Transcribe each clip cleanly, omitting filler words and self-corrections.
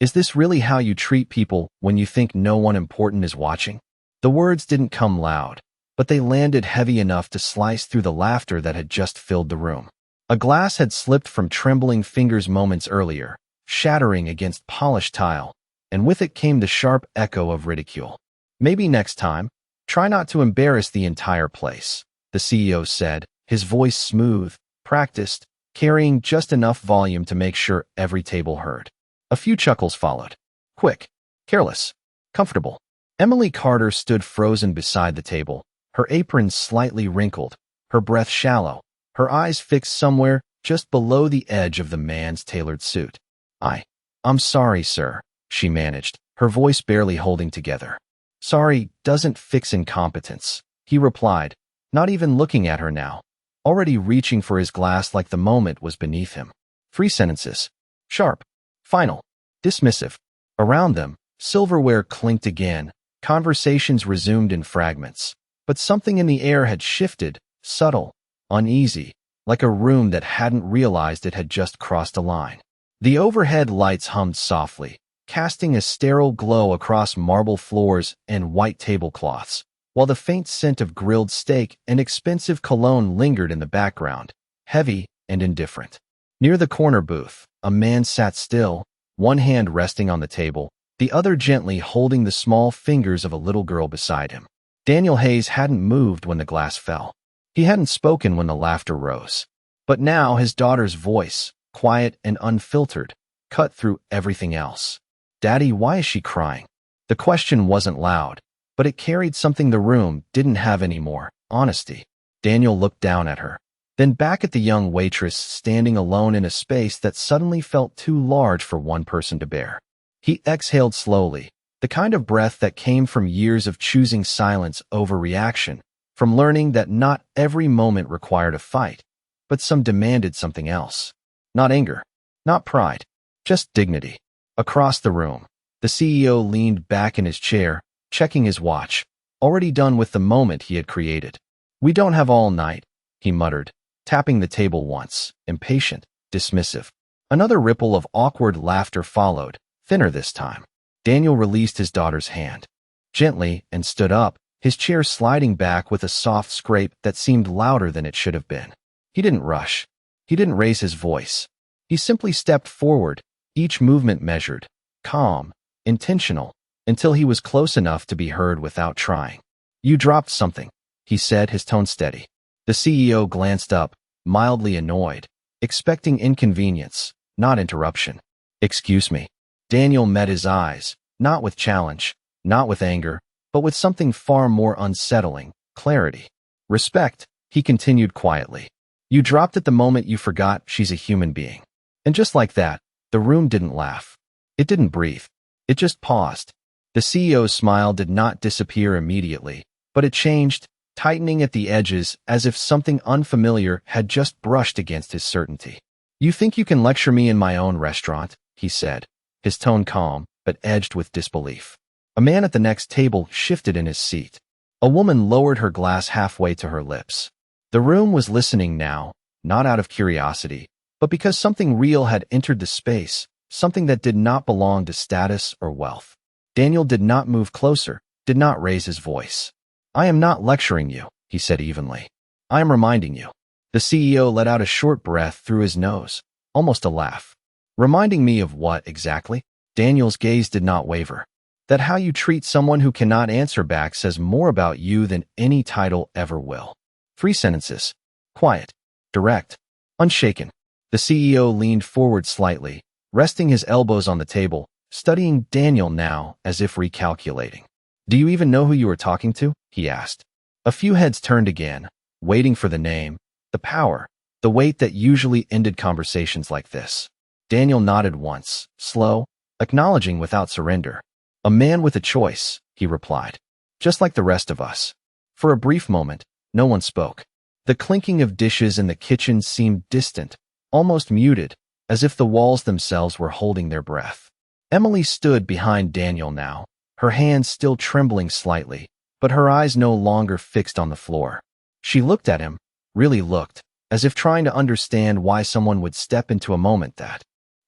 Is this really how you treat people when you think no one important is watching? The words didn't come loud, but they landed heavy enough to slice through the laughter that had just filled the room. A glass had slipped from trembling fingers moments earlier, shattering against polished tile, and with it came the sharp echo of ridicule. Maybe next time, try not to embarrass the entire place, the CEO said, his voice smooth, practiced, carrying just enough volume to make sure every table heard. A few chuckles followed. Quick, careless, comfortable. Emily Carter stood frozen beside the table, her apron slightly wrinkled, her breath shallow, her eyes fixed somewhere just below the edge of the man's tailored suit. I'm sorry, sir, she managed, her voice barely holding together. Sorry doesn't fix incompetence, he replied, not even looking at her now, already reaching for his glass like the moment was beneath him. 3 sentences. Sharp. Final. Dismissive. Around them, silverware clinked again, conversations resumed in fragments. But something in the air had shifted, subtle, uneasy, like a room that hadn't realized it had just crossed a line. The overhead lights hummed softly, casting a sterile glow across marble floors and white tablecloths, while the faint scent of grilled steak and expensive cologne lingered in the background, heavy and indifferent. Near the corner booth, a man sat still, one hand resting on the table, the other gently holding the small fingers of a little girl beside him. Daniel Hayes hadn't moved when the glass fell. He hadn't spoken when the laughter rose. But now his daughter's voice, quiet and unfiltered, cut through everything else. Daddy, why is she crying? The question wasn't loud, but it carried something the room didn't have anymore, honesty. Daniel looked down at her, then back at the young waitress standing alone in a space that suddenly felt too large for one person to bear. He exhaled slowly, the kind of breath that came from years of choosing silence over reaction, from learning that not every moment required a fight, but some demanded something else. Not anger, not pride, just dignity. Across the room, the CEO leaned back in his chair, checking his watch, already done with the moment he had created. We don't have all night, he muttered, tapping the table once, impatient, dismissive. Another ripple of awkward laughter followed, thinner this time. Daniel released his daughter's hand, gently, and stood up, his chair sliding back with a soft scrape that seemed louder than it should have been. He didn't rush. He didn't raise his voice. He simply stepped forward, each movement measured, calm, intentional, until he was close enough to be heard without trying. You dropped something, he said, his tone steady. The CEO glanced up, mildly annoyed, expecting inconvenience, not interruption. Excuse me. Daniel met his eyes, not with challenge, not with anger, but with something far more unsettling, clarity. Respect, he continued quietly. You dropped it the moment you forgot she's a human being. And just like that, the room didn't laugh. It didn't breathe. It just paused. The CEO's smile did not disappear immediately, but it changed, tightening at the edges as if something unfamiliar had just brushed against his certainty. You think you can lecture me in my own restaurant, he said, his tone calm, but edged with disbelief. A man at the next table shifted in his seat. A woman lowered her glass halfway to her lips. The room was listening now, not out of curiosity, but because something real had entered the space, something that did not belong to status or wealth. Daniel did not move closer, did not raise his voice. I am not lecturing you, he said evenly. I am reminding you. The CEO let out a short breath through his nose, almost a laugh. Reminding me of what, exactly? Daniel's gaze did not waver. That how you treat someone who cannot answer back says more about you than any title ever will. 3 sentences. Quiet, direct, unshaken. The CEO leaned forward slightly, resting his elbows on the table, studying Daniel now as if recalculating. Do you even know who you are talking to? He asked. A few heads turned again, waiting for the name, the power, the weight that usually ended conversations like this. Daniel nodded once, slow, acknowledging without surrender. A man with a choice, he replied. Just like the rest of us. For a brief moment, no one spoke. The clinking of dishes in the kitchen seemed distant, almost muted, as if the walls themselves were holding their breath. Emily stood behind Daniel now, her hands still trembling slightly, but her eyes no longer fixed on the floor. She looked at him, really looked, as if trying to understand why someone would step into a moment that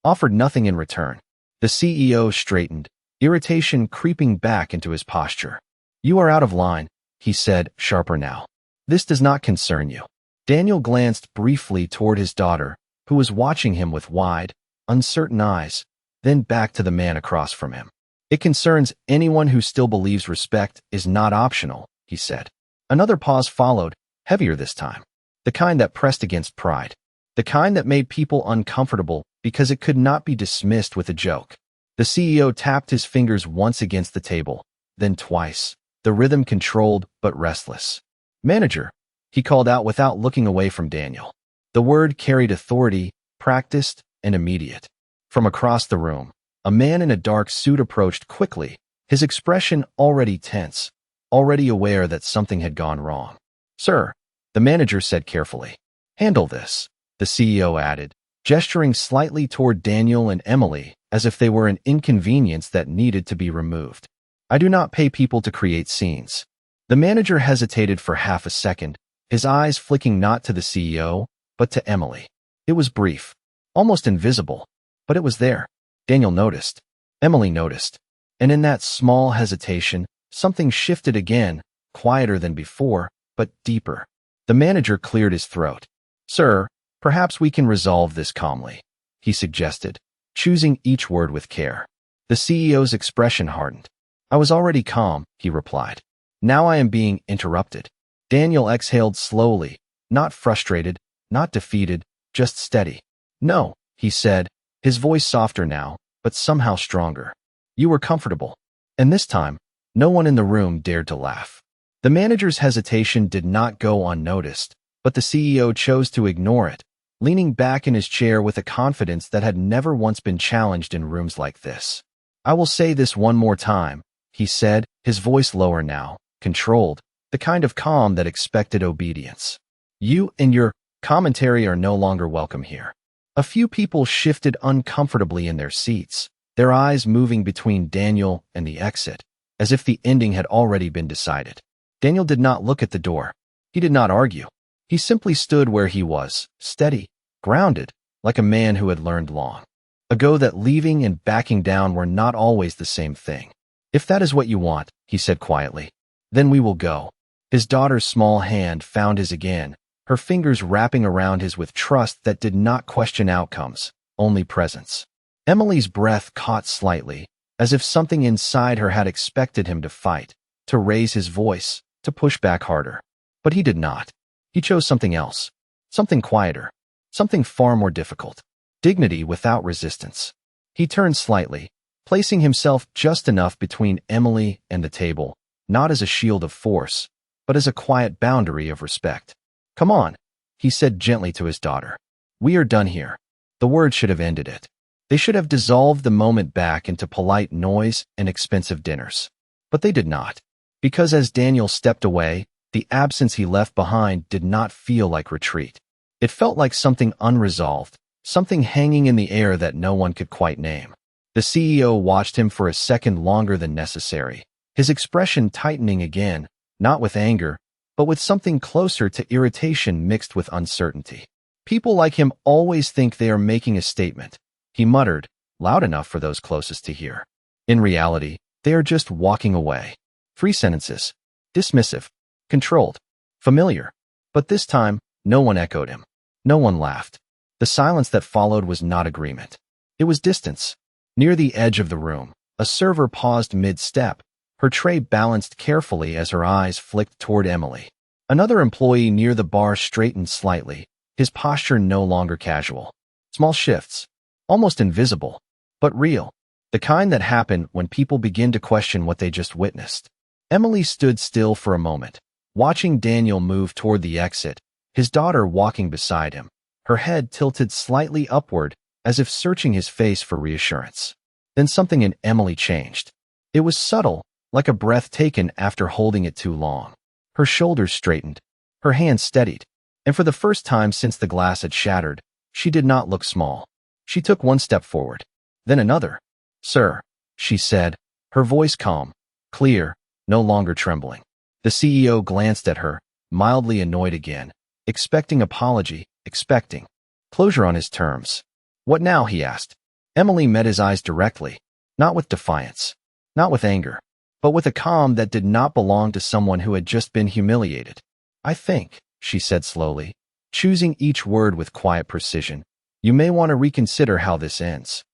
offered nothing in return. The CEO straightened, irritation creeping back into his posture. "You are out of line," he said, sharper now. "This does not concern you." Daniel glanced briefly toward his daughter, who was watching him with wide, uncertain eyes, then back to the man across from him. "It concerns anyone who still believes respect is not optional," he said. Another pause followed, heavier this time. The kind that pressed against pride. The kind that made people uncomfortable because it could not be dismissed with a joke. The CEO tapped his fingers once against the table, then twice, the rhythm controlled but restless. "Manager," he called out without looking away from Daniel. The word carried authority, practiced, and immediate. From across the room, a man in a dark suit approached quickly, his expression already tense, already aware that something had gone wrong. "Sir," the manager said carefully. "Handle this," the CEO added, gesturing slightly toward Daniel and Emily as if they were an inconvenience that needed to be removed. "I do not pay people to create scenes." The manager hesitated for half a second, his eyes flicking not to the CEO, but to Emily. It was brief, almost invisible, but it was there. Daniel noticed. Emily noticed. And in that small hesitation, something shifted again, quieter than before, but deeper. The manager cleared his throat. "Sir, perhaps we can resolve this calmly," he suggested, choosing each word with care. The CEO's expression hardened. "I was already calm," he replied. "Now I am being interrupted." Daniel exhaled slowly, not frustrated, not defeated, just steady. "No," he said, his voice softer now, but somehow stronger. "You were comfortable." And this time, no one in the room dared to laugh. The manager's hesitation did not go unnoticed, but the CEO chose to ignore it, leaning back in his chair with a confidence that had never once been challenged in rooms like this. "I will say this one more time," he said, his voice lower now, controlled, the kind of calm that expected obedience. "You and your commentary are no longer welcome here." A few people shifted uncomfortably in their seats, their eyes moving between Daniel and the exit, as if the ending had already been decided. Daniel did not look at the door. He did not argue. He simply stood where he was, steady, grounded, like a man who had learned long ago that leaving and backing down were not always the same thing. "If that is what you want," he said quietly, "then we will go." His daughter's small hand found his again, her fingers wrapping around his with trust that did not question outcomes, only presence. Emily's breath caught slightly, as if something inside her had expected him to fight, to raise his voice, to push back harder. But he did not. He chose something else, something quieter, something far more difficult. Dignity without resistance. He turned slightly, placing himself just enough between Emily and the table, not as a shield of force, but as a quiet boundary of respect. "Come on," he said gently to his daughter. "We are done here." The words should have ended it. They should have dissolved the moment back into polite noise and expensive dinners. But they did not. Because as Daniel stepped away, the absence he left behind did not feel like retreat. It felt like something unresolved, something hanging in the air that no one could quite name. The CEO watched him for a second longer than necessary, his expression tightening again, not with anger, but with something closer to irritation mixed with uncertainty. "People like him always think they are making a statement," he muttered, loud enough for those closest to hear. "In reality, they are just walking away." 3 sentences. Dismissive. Controlled. Familiar. But this time, no one echoed him. No one laughed. The silence that followed was not agreement. It was distance. Near the edge of the room, a server paused mid-step, her tray balanced carefully as her eyes flicked toward Emily. Another employee near the bar straightened slightly, his posture no longer casual. Small shifts. Almost invisible. But real. The kind that happen when people begin to question what they just witnessed. Emily stood still for a moment, watching Daniel move toward the exit, his daughter walking beside him, her head tilted slightly upward as if searching his face for reassurance. Then something in Emily changed. It was subtle, like a breath taken after holding it too long. Her shoulders straightened, her hands steadied, and for the first time since the glass had shattered, she did not look small. She took one step forward, then another. "Sir," she said, her voice calm, clear, no longer trembling. The CEO glanced at her, mildly annoyed again, expecting apology, expecting closure on his terms. "What now?" he asked. Emily met his eyes directly, not with defiance, not with anger, but with a calm that did not belong to someone who had just been humiliated. "I think," she said slowly, choosing each word with quiet precision, "you may want to reconsider how this ends."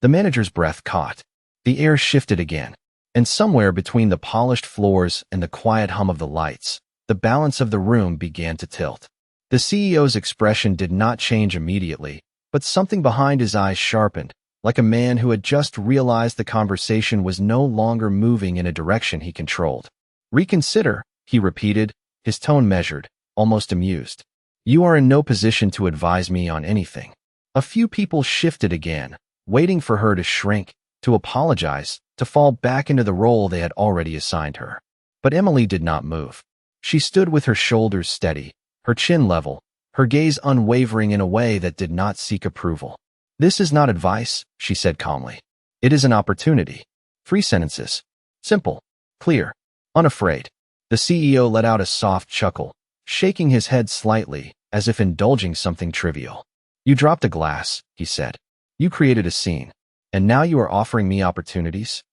The manager's breath caught. The air shifted again, and somewhere between the polished floors and the quiet hum of the lights, the balance of the room began to tilt. The CEO's expression did not change immediately, but something behind his eyes sharpened, like a man who had just realized the conversation was no longer moving in a direction he controlled. "Reconsider," he repeated, his tone measured, almost amused. "You are in no position to advise me on anything." A few people shifted again, waiting for her to shrink, to apologize, to fall back into the role they had already assigned her. But Emily did not move. She stood with her shoulders steady, her chin level, her gaze unwavering in a way that did not seek approval. "This is not advice," she said calmly. "It is an opportunity." 3 sentences. Simple, clear, unafraid. The CEO let out a soft chuckle, shaking his head slightly, as if indulging something trivial. "You dropped a glass," he said. "You created a scene. And now you are offering me opportunities?"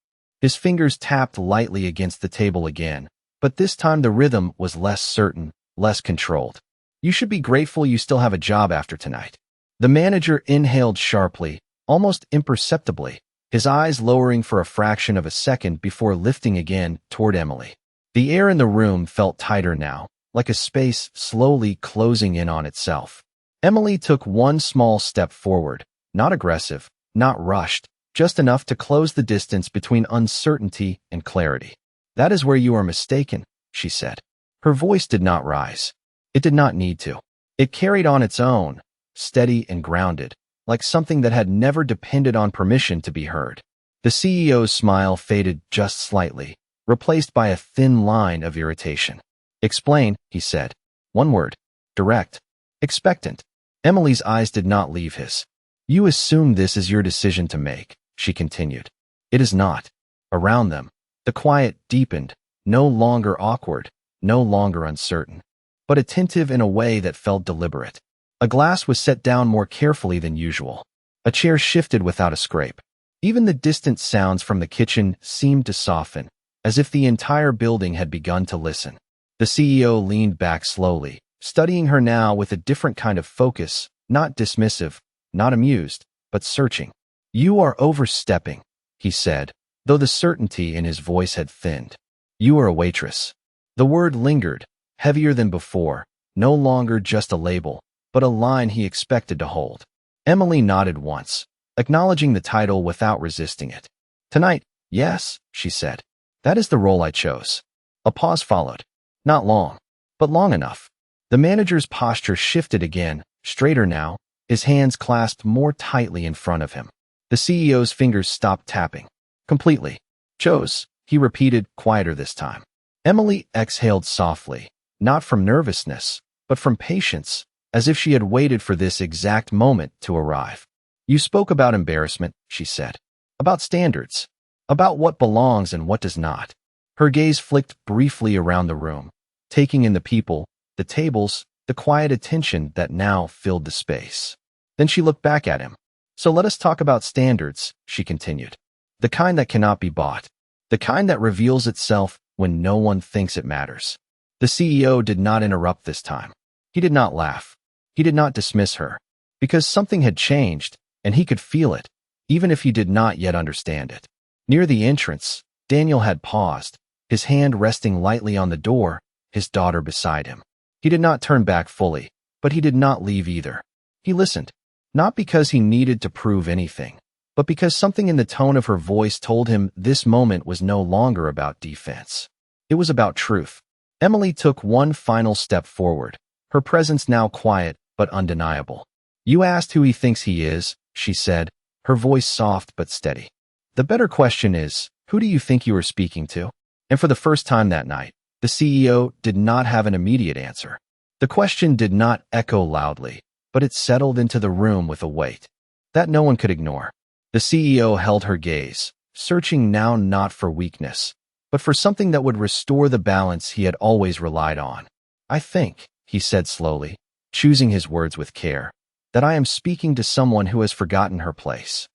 His fingers tapped lightly against the table again, but this time the rhythm was less certain, less controlled. "You should be grateful you still have a job after tonight." The manager inhaled sharply, almost imperceptibly, his eyes lowering for a fraction of a second before lifting again toward Emily. The air in the room felt tighter now, like a space slowly closing in on itself. Emily took one small step forward, not aggressive, not rushed, just enough to close the distance between uncertainty and clarity. "That is where you are mistaken," she said. Her voice did not rise. It did not need to. It carried on its own, steady and grounded, like something that had never depended on permission to be heard. The CEO's smile faded just slightly, replaced by a thin line of irritation. "Explain," he said. One word. Direct. Expectant. Emily's eyes did not leave his. "You assume this is your decision to make," she continued. "It is not." Around them, the quiet deepened, no longer awkward, no longer uncertain, but attentive in a way that felt deliberate. A glass was set down more carefully than usual. A chair shifted without a scrape. Even the distant sounds from the kitchen seemed to soften, as if the entire building had begun to listen. The CEO leaned back slowly, studying her now with a different kind of focus, not dismissive, not amused, but searching. "You are overstepping," he said, though the certainty in his voice had thinned. "You are a waitress." The word lingered, heavier than before, no longer just a label, but a line he expected to hold. Emily nodded once, acknowledging the title without resisting it. "Tonight, yes," she said. "That is the role I chose." A pause followed. Not long, but long enough. The manager's posture shifted again, straighter now, his hands clasped more tightly in front of him. The CEO's fingers stopped tapping. "Completely. Chose," he repeated, quieter this time. Emily exhaled softly, not from nervousness, but from patience, as if she had waited for this exact moment to arrive. "You spoke about embarrassment," she said. "About standards. About what belongs and what does not." Her gaze flicked briefly around the room, taking in the people, the tables, the quiet attention that now filled the space. Then she looked back at him. "So let us talk about standards," she continued. "The kind that cannot be bought. The kind that reveals itself when no one thinks it matters." The CEO did not interrupt this time. He did not laugh. He did not dismiss her. Because something had changed, and he could feel it, even if he did not yet understand it. Near the entrance, Daniel had paused, his hand resting lightly on the door, his daughter beside him. He did not turn back fully, but he did not leave either. He listened, not because he needed to prove anything, but because something in the tone of her voice told him this moment was no longer about defense. It was about truth. Emily took one final step forward, her presence now quiet but undeniable. "You asked who he thinks he is," she said, her voice soft but steady. "The better question is, who do you think you are speaking to?" And for the first time that night, the CEO did not have an immediate answer. The question did not echo loudly, but it settled into the room with a weight that no one could ignore. The CEO held her gaze, searching now not for weakness, but for something that would restore the balance he had always relied on. "I think," he said slowly, choosing his words with care, "that I am speaking to someone who has forgotten her place."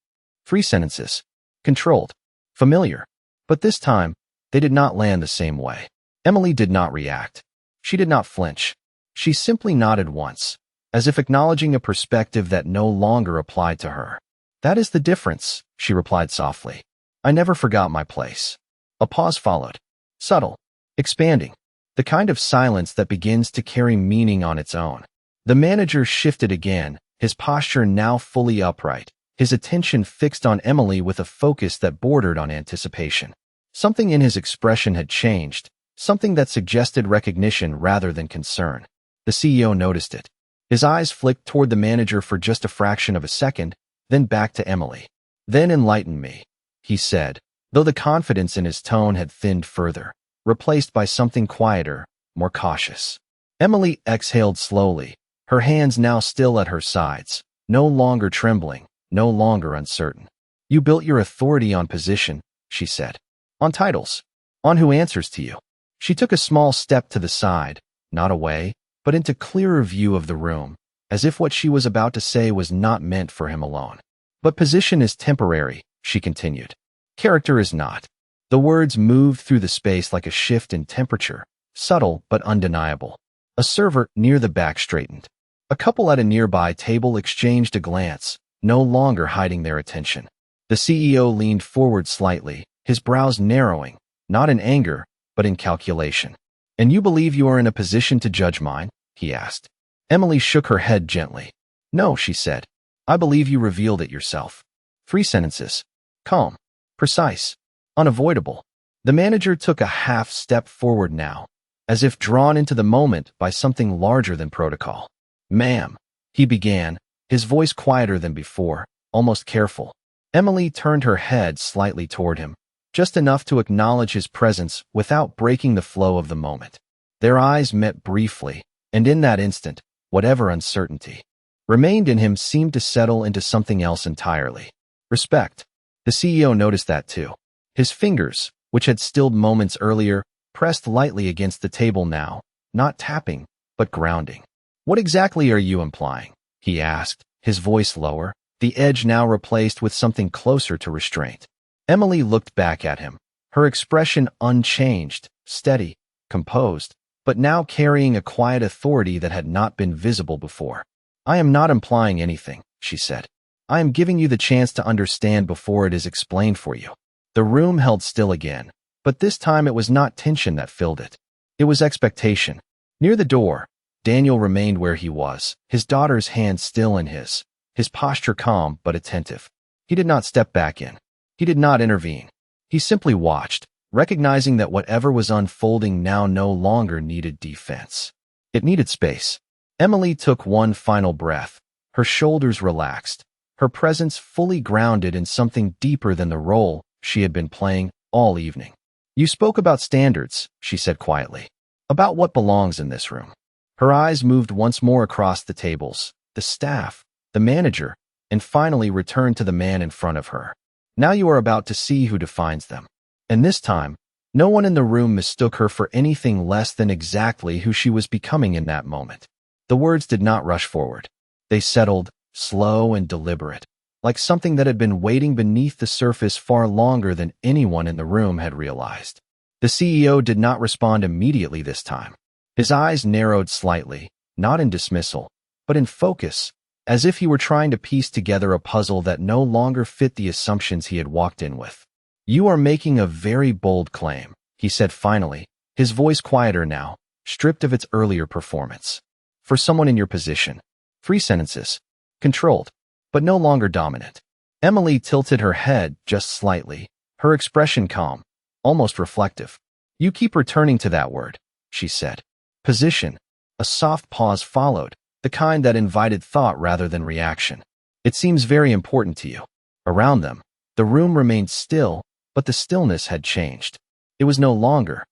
Three sentences. Controlled. Familiar. But this time, they did not land the same way. Emily did not react. She did not flinch. She simply nodded once, as if acknowledging a perspective that no longer applied to her. That is the difference, she replied softly. I never forgot my place. A pause followed. Subtle. Expanding. The kind of silence that begins to carry meaning on its own. The manager shifted again, his posture now fully upright, his attention fixed on Emily with a focus that bordered on anticipation. Something in his expression had changed, something that suggested recognition rather than concern. The CEO noticed it. His eyes flicked toward the manager for just a fraction of a second, then back to Emily. Then enlighten me, he said, though the confidence in his tone had thinned further, replaced by something quieter, more cautious. Emily exhaled slowly, her hands now still at her sides, no longer trembling, no longer uncertain. You built your authority on position, she said. On titles. On who answers to you. She took a small step to the side, not away, but into clearer view of the room, as if what she was about to say was not meant for him alone. But position is temporary, she continued. Character is not. The words moved through the space like a shift in temperature, subtle but undeniable. A server near the back straightened. A couple at a nearby table exchanged a glance, no longer hiding their attention. The CEO leaned forward slightly, his brows narrowing, not in anger, but in calculation. And you believe you are in a position to judge mine? He asked. Emily shook her head gently. No, she said. I believe you revealed it yourself. 3 sentences. Calm. Precise. Unavoidable. The manager took a half step forward now, as if drawn into the moment by something larger than protocol. Ma'am, he began, his voice quieter than before, almost careful. Emily turned her head slightly toward him, just enough to acknowledge his presence without breaking the flow of the moment. Their eyes met briefly, and in that instant, whatever uncertainty remained in him seemed to settle into something else entirely. Respect. The CEO noticed that too. His fingers, which had stilled moments earlier, pressed lightly against the table now, not tapping, but grounding. What exactly are you implying? He asked, his voice lower, the edge now replaced with something closer to restraint. Emily looked back at him, her expression unchanged, steady, composed, but now carrying a quiet authority that had not been visible before. I am not implying anything, she said. I am giving you the chance to understand before it is explained for you. The room held still again, but this time it was not tension that filled it. It was expectation. Near the door, Daniel remained where he was, his daughter's hand still in his posture calm but attentive. He did not step back in. He did not intervene. He simply watched, recognizing that whatever was unfolding now no longer needed defense. It needed space. Emily took one final breath, her shoulders relaxed, her presence fully grounded in something deeper than the role she had been playing all evening. You spoke about standards, she said quietly. About what belongs in this room. Her eyes moved once more across the tables, the staff, the manager, and finally returned to the man in front of her. Now you are about to see who defines them. And this time, no one in the room mistook her for anything less than exactly who she was becoming in that moment. The words did not rush forward. They settled, slow and deliberate, like something that had been waiting beneath the surface far longer than anyone in the room had realized. The CEO did not respond immediately this time. His eyes narrowed slightly, not in dismissal, but in focus, as if he were trying to piece together a puzzle that no longer fit the assumptions he had walked in with. You are making a very bold claim, he said finally, his voice quieter now, stripped of its earlier performance. For someone in your position. 3 sentences. Controlled, but no longer dominant. Emily tilted her head just slightly, her expression calm, almost reflective. You keep returning to that word, she said. Position. A soft pause followed, the kind that invited thought rather than reaction. It seems very important to you. Around them, the room remained still, but the stillness had changed. It was no longer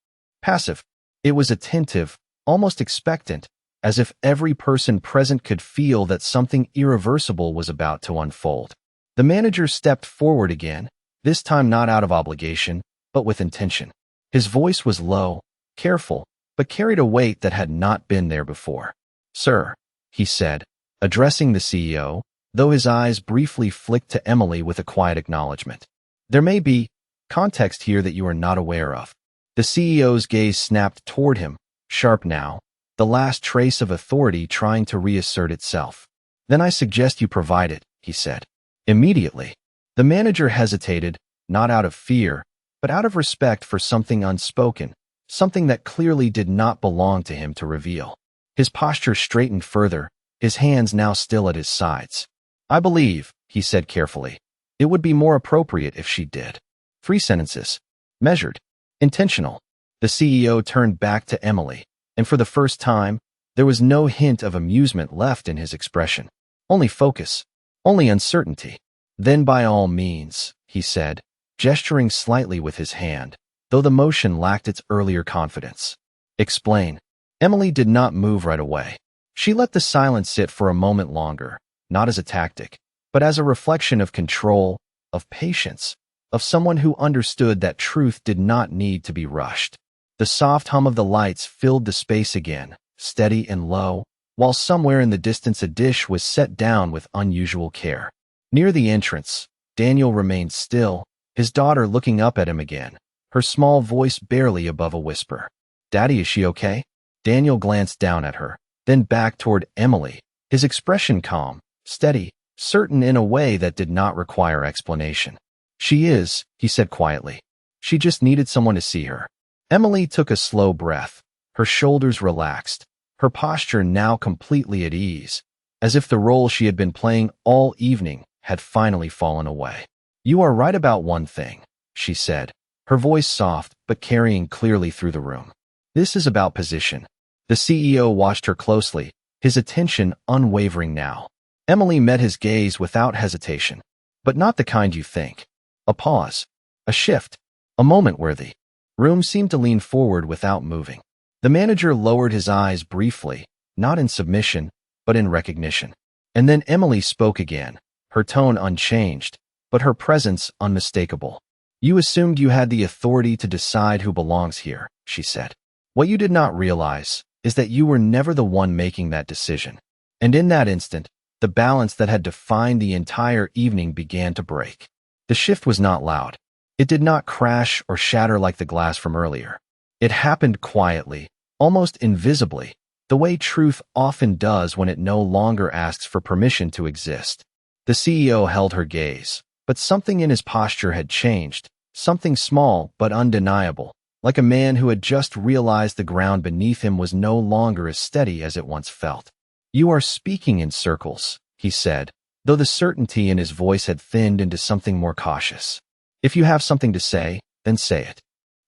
passive. It was attentive, almost expectant, as if every person present could feel that something irreversible was about to unfold. The manager stepped forward again, this time not out of obligation, but with intention. His voice was low, careful, but carried a weight that had not been there before. Sir, he said, addressing the CEO, though his eyes briefly flicked to Emily with a quiet acknowledgement. There may be context here that you are not aware of. The CEO's gaze snapped toward him, sharp now, the last trace of authority trying to reassert itself. Then I suggest you provide it, he said. Immediately. The manager hesitated, not out of fear, but out of respect for something unspoken, something that clearly did not belong to him to reveal. His posture straightened further, his hands now still at his sides. I believe, he said carefully, it would be more appropriate if she did. 3 sentences. Measured. Intentional. The CEO turned back to Emily, and for the first time, there was no hint of amusement left in his expression. Only focus. Only uncertainty. Then by all means, he said, gesturing slightly with his hand, though the motion lacked its earlier confidence. Explain. Emily did not move right away. She let the silence sit for a moment longer, not as a tactic, but as a reflection of control, of patience, of someone who understood that truth did not need to be rushed. The soft hum of the lights filled the space again, steady and low, while somewhere in the distance a dish was set down with unusual care. Near the entrance, Daniel remained still, his daughter looking up at him again, her small voice barely above a whisper. Daddy, is she okay? Daniel glanced down at her, then back toward Emily, his expression calm, steady, certain in a way that did not require explanation. She is, he said quietly. She just needed someone to see her. Emily took a slow breath, her shoulders relaxed, her posture now completely at ease, as if the role she had been playing all evening had finally fallen away. You are right about one thing, she said, her voice soft but carrying clearly through the room. This is about position. The CEO watched her closely, his attention unwavering now. Emily met his gaze without hesitation, but not the kind you think. A pause, a shift, a moment where the room seemed to lean forward without moving. The manager lowered his eyes briefly, not in submission, but in recognition. And then Emily spoke again, her tone unchanged, but her presence unmistakable. You assumed you had the authority to decide who belongs here, she said. What you did not realize is that you were never the one making that decision. And in that instant, the balance that had defined the entire evening began to break. The shift was not loud. It did not crash or shatter like the glass from earlier. It happened quietly, almost invisibly, the way truth often does when it no longer asks for permission to exist. The CEO held her gaze, but something in his posture had changed, something small but undeniable, like a man who had just realized the ground beneath him was no longer as steady as it once felt. You are speaking in circles, he said, though the certainty in his voice had thinned into something more cautious. If you have something to say, then say it.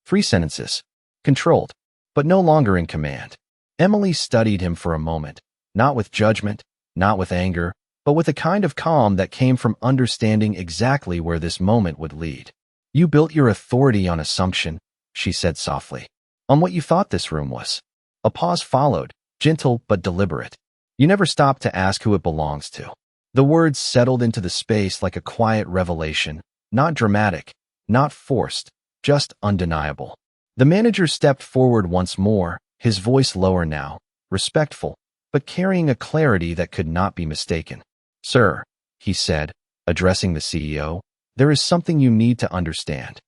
3 sentences. Controlled, but no longer in command. Emily studied him for a moment, not with judgment, not with anger, but with a kind of calm that came from understanding exactly where this moment would lead. You built your authority on assumption, she said softly. On what you thought this room was. A pause followed, gentle but deliberate. You never stopped to ask who it belongs to. The words settled into the space like a quiet revelation, not dramatic, not forced, just undeniable. The manager stepped forward once more, his voice lower now, respectful, but carrying a clarity that could not be mistaken. Sir, he said, addressing the CEO, there is something you need to understand.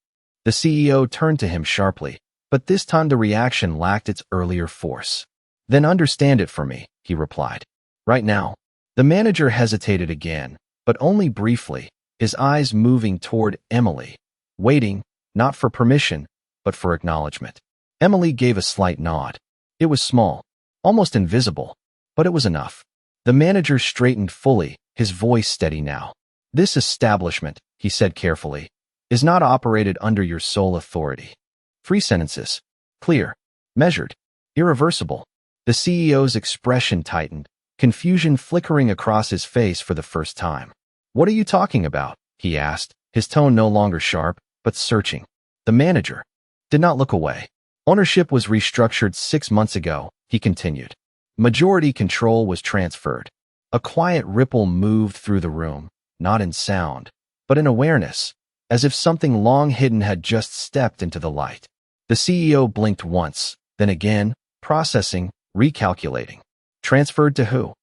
The CEO turned to him sharply, but this time the reaction lacked its earlier force. Then understand it for me, he replied. Right now. The manager hesitated again, but only briefly, his eyes moving toward Emily, waiting, not for permission, but for acknowledgement. Emily gave a slight nod. It was small, almost invisible, but it was enough. The manager straightened fully, his voice steady now. This establishment, he said carefully, is not operated under your sole authority. 3 sentences. Clear, measured, irreversible. The CEO's expression tightened, confusion flickering across his face for the first time. What are you talking about? He asked, his tone no longer sharp, but searching. The manager did not look away. Ownership was restructured 6 months ago, he continued. Majority control was transferred. A quiet ripple moved through the room, not in sound, but in awareness, as if something long hidden had just stepped into the light. The CEO blinked once, then again, processing, recalculating. Transferred to who?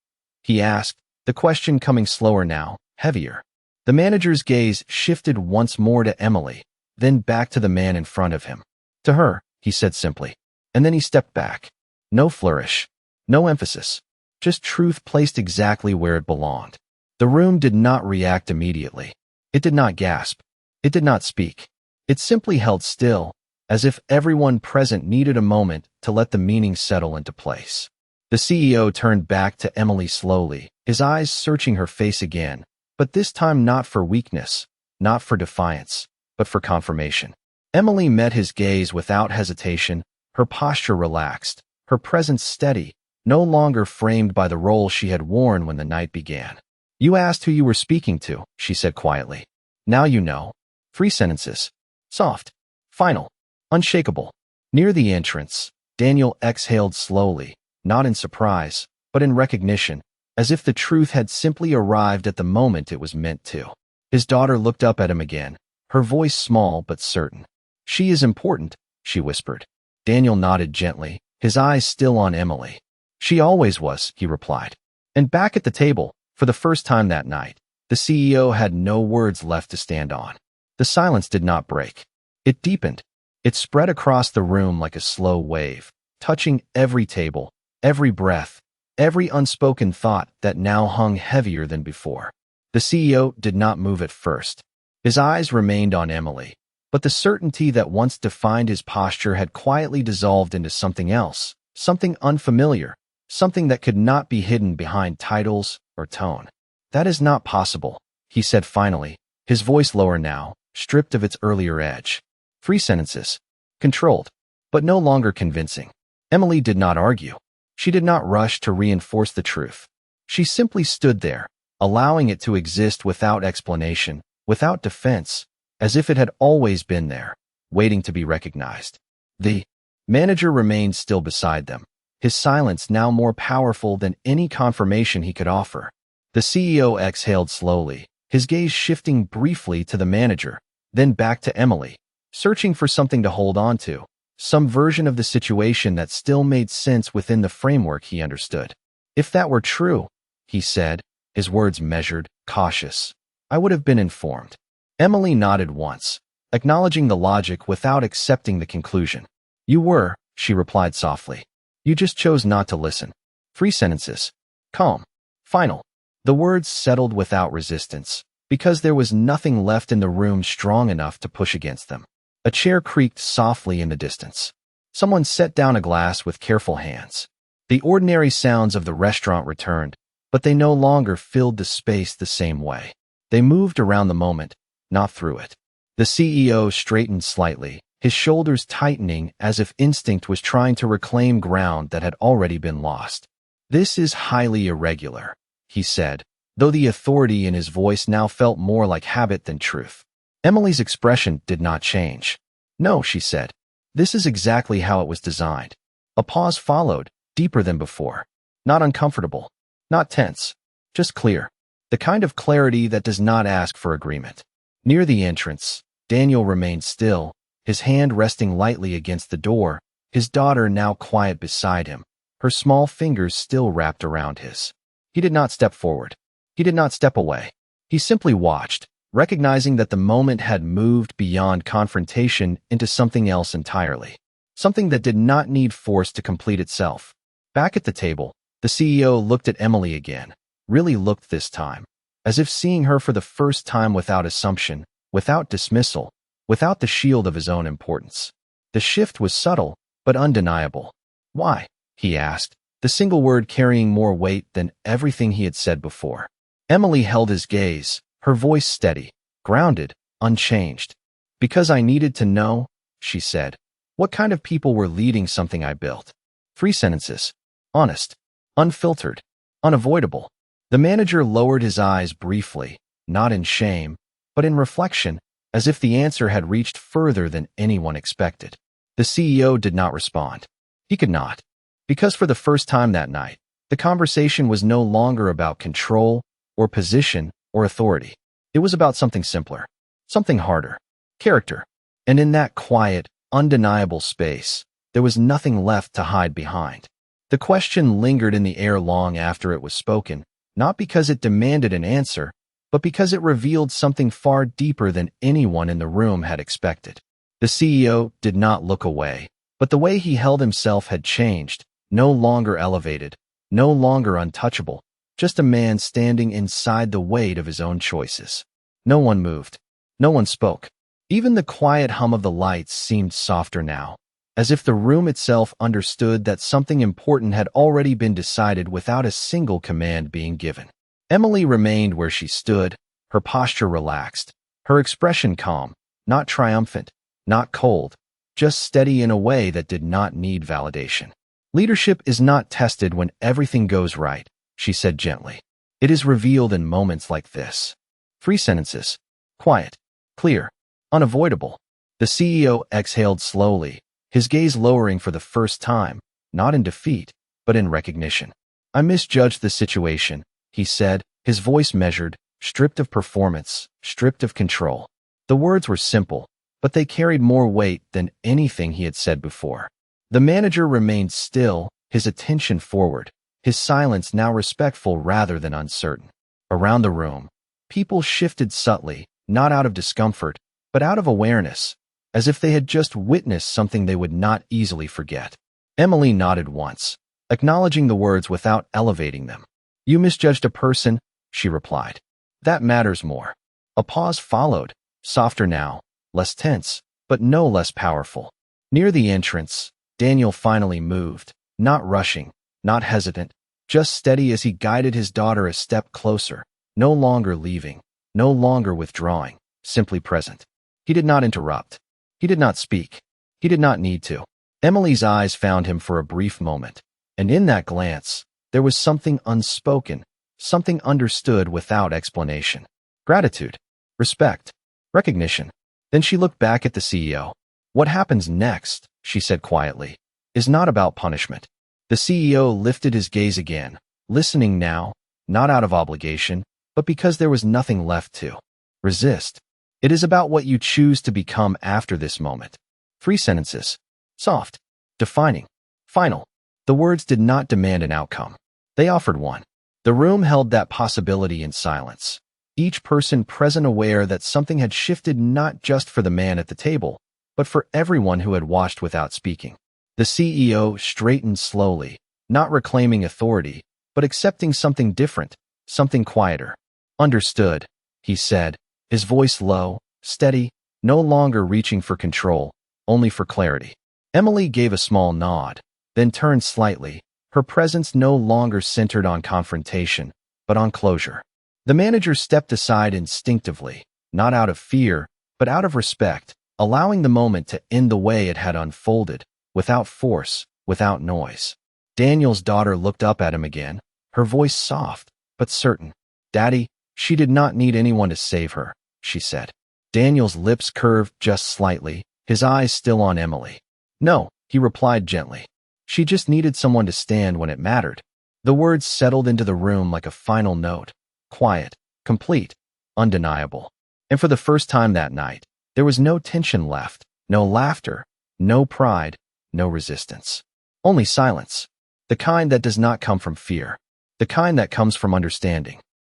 He asked, the question coming slower now, heavier. The manager's gaze shifted once more to Emily, then back to the man in front of him. To her, he said simply. And then he stepped back. No flourish. No emphasis. Just truth placed exactly where it belonged. The room did not react immediately. It did not gasp. It did not speak. It simply held still, as if everyone present needed a moment to let the meaning settle into place. The CEO turned back to Emily slowly, his eyes searching her face again, but this time not for weakness, not for defiance, but for confirmation. Emily met his gaze without hesitation, her posture relaxed, her presence steady, no longer framed by the role she had worn when the night began. You asked who you were speaking to, she said quietly. Now you know. 3 sentences. Soft. Final. Unshakable. Near the entrance, Daniel exhaled slowly, not in surprise, but in recognition, as if the truth had simply arrived at the moment it was meant to. His daughter looked up at him again, her voice small but certain. She is important, she whispered. Daniel nodded gently, his eyes still on Emily. She always was, he replied. And back at the table, for the first time that night, the CEO had no words left to stand on. The silence did not break. It deepened. It spread across the room like a slow wave, touching every table, every breath, every unspoken thought that now hung heavier than before. The CEO did not move at first. His eyes remained on Emily, but the certainty that once defined his posture had quietly dissolved into something else, something unfamiliar, something that could not be hidden behind titles or tone. That is not possible, he said finally, his voice lower now, stripped of its earlier edge. 3 sentences. Controlled, but no longer convincing. Emily did not argue. She did not rush to reinforce the truth. She simply stood there, allowing it to exist without explanation, without defense, as if it had always been there, waiting to be recognized. The manager remained still beside them, his silence now more powerful than any confirmation he could offer. The CEO exhaled slowly, his gaze shifting briefly to the manager, then back to Emily, searching for something to hold on to, some version of the situation that still made sense within the framework he understood. If that were true, he said, his words measured, cautious, I would have been informed. Emily nodded once, acknowledging the logic without accepting the conclusion. You were, she replied softly. You just chose not to listen. 3 sentences. Calm. Final. The words settled without resistance, because there was nothing left in the room strong enough to push against them. A chair creaked softly in the distance. Someone set down a glass with careful hands. The ordinary sounds of the restaurant returned, but they no longer filled the space the same way. They moved around the moment, not through it. The CEO straightened slightly, his shoulders tightening as if instinct was trying to reclaim ground that had already been lost. This is highly irregular, he said, though the authority in his voice now felt more like habit than truth. Emily's expression did not change. No, she said. This is exactly how it was designed. A pause followed, deeper than before. Not uncomfortable, not tense, just clear. The kind of clarity that does not ask for agreement. Near the entrance, Daniel remained still, his hand resting lightly against the door, his daughter now quiet beside him, her small fingers still wrapped around his. He did not step forward. He did not step away. He simply watched, recognizing that the moment had moved beyond confrontation into something else entirely. Something that did not need force to complete itself. Back at the table, the CEO looked at Emily again, really looked this time, as if seeing her for the first time without assumption, without dismissal, without the shield of his own importance. The shift was subtle, but undeniable. Why? He asked, the single word carrying more weight than everything he had said before. Emily held his gaze, her voice steady, grounded, unchanged. Because I needed to know, she said, what kind of people were leading something I built. 3 sentences. Honest. Unfiltered. Unavoidable. The manager lowered his eyes briefly, not in shame, but in reflection, as if the answer had reached further than anyone expected. The CEO did not respond. He could not. Because for the first time that night, the conversation was no longer about control, or position, or authority. It was about something simpler, something harder, character. And in that quiet, undeniable space, there was nothing left to hide behind. The question lingered in the air long after it was spoken, not because it demanded an answer, but because it revealed something far deeper than anyone in the room had expected. The CEO did not look away, but the way he held himself had changed, no longer elevated, no longer untouchable, just a man standing inside the weight of his own choices. No one moved. No one spoke. Even the quiet hum of the lights seemed softer now, as if the room itself understood that something important had already been decided without a single command being given. Emily remained where she stood, her posture relaxed, her expression calm, not triumphant, not cold, just steady in a way that did not need validation. Leadership is not tested when everything goes right, she said gently. It is revealed in moments like this. 3 sentences. Quiet, clear, unavoidable. The CEO exhaled slowly, his gaze lowering for the first time, not in defeat, but in recognition. I misjudged the situation, he said, his voice measured, stripped of performance, stripped of control. The words were simple, but they carried more weight than anything he had said before. The manager remained still, his attention forward, his silence now respectful rather than uncertain. Around the room, people shifted subtly, not out of discomfort, but out of awareness, as if they had just witnessed something they would not easily forget. Emily nodded once, acknowledging the words without elevating them. You misjudged a person, she replied. That matters more. A pause followed, softer now, less tense, but no less powerful. Near the entrance, Daniel finally moved, not rushing, not hesitant, just steady as he guided his daughter a step closer, no longer leaving, no longer withdrawing, simply present. He did not interrupt. He did not speak. He did not need to. Emily's eyes found him for a brief moment, and in that glance, there was something unspoken, something understood without explanation. Gratitude, respect, recognition. Then she looked back at the CEO. What happens next, she said quietly, is not about punishment. The CEO lifted his gaze again, listening now, not out of obligation, but because there was nothing left to resist. It is about what you choose to become after this moment. 3 sentences. Soft, defining, final. The words did not demand an outcome. They offered one. The room held that possibility in silence, each person present aware that something had shifted not just for the man at the table, but for everyone who had watched without speaking. The CEO straightened slowly, not reclaiming authority, but accepting something different, something quieter. Understood, he said, his voice low, steady, no longer reaching for control, only for clarity. Emily gave a small nod, then turned slightly, her presence no longer centered on confrontation, but on closure. The manager stepped aside instinctively, not out of fear, but out of respect, allowing the moment to end the way it had unfolded, without force, without noise. Daniel's daughter looked up at him again, her voice soft, but certain. Daddy, she did not need anyone to save her, she said. Daniel's lips curved just slightly, his eyes still on Emily. No, he replied gently. She just needed someone to stand when it mattered. The words settled into the room like a final note, quiet, complete, undeniable. And for the first time that night, there was no tension left, no laughter, no pride, no resistance. Only silence. The kind that does not come from fear. The kind that comes from understanding.